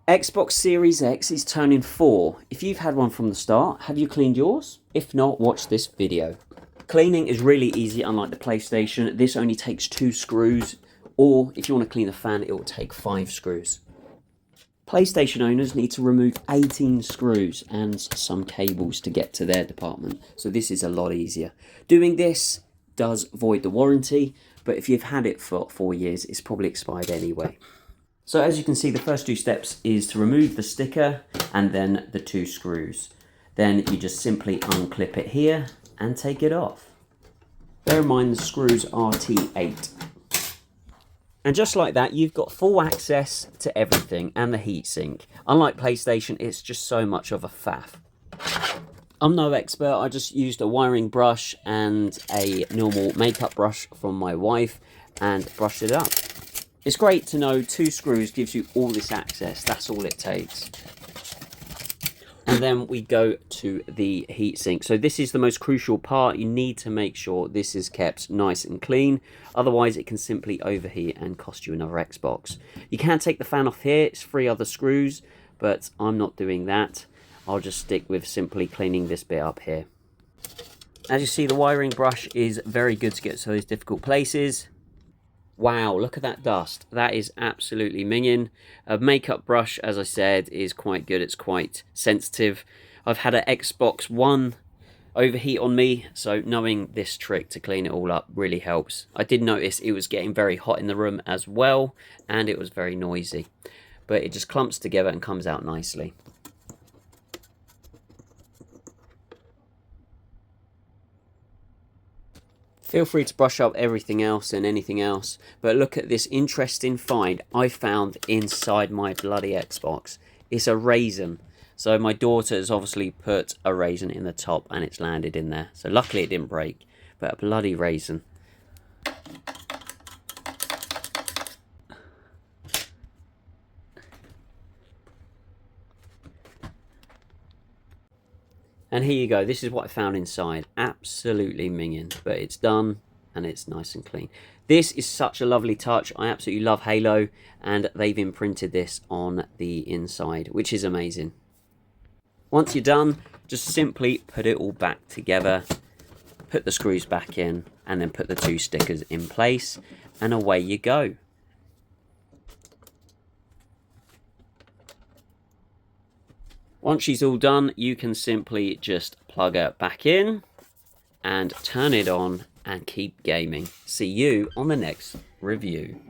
Xbox Series X is turning 4. If you've had one from the start, have you cleaned yours? If not, watch this video. Cleaning is really easy, unlike the PlayStation. This only takes 2 screws, or if you want to clean the fan, it will take 5 screws. PlayStation owners need to remove 18 screws and some cables to get to their department, so this is a lot easier. Doing this does void the warranty, but if you've had it for 4 years, it's probably expired anyway. So as you can see, the first 2 steps is to remove the sticker and then the 2 screws. Then you just simply unclip it here and take it off. Bear in mind the screws are T8. And just like that, you've got full access to everything and the heatsink. Unlike PlayStation, it's just so much of a faff. I'm no expert, I just used a wiring brush and a normal makeup brush from my wife and brushed it up. It's great to know 2 screws gives you all this access, that's all it takes. And then we go to the heatsink. So this is the most crucial part. You need to make sure this is kept nice and clean. Otherwise it can simply overheat and cost you another Xbox. You can take the fan off here, it's 3 other screws, but I'm not doing that. I'll just stick with simply cleaning this bit up here. As you see, the wiring brush is very good to get to those difficult places. Wow, look at that dust. That is absolutely minging. A makeup brush, as I said, is quite good. It's quite sensitive. I've had an Xbox One overheat on me, so knowing this trick to clean it all up really helps. I did notice it was getting very hot in the room as well, and it was very noisy. But it just clumps together and comes out nicely. Feel free to brush up everything else and anything else, but look at this interesting find I found inside my bloody Xbox. It's a raisin. So my daughter has obviously put a raisin in the top and it's landed in there. So luckily it didn't break, but a bloody raisin. And here you go, this is what I found inside. Absolutely minging, but it's done and it's nice and clean. This is such a lovely touch. I absolutely love Halo, and they've imprinted this on the inside, which is amazing. Once you're done, just simply put it all back together, put the screws back in, and then put the 2 stickers in place, and away you go. Once she's all done, you can simply just plug her back in and turn it on and keep gaming. See you on the next review.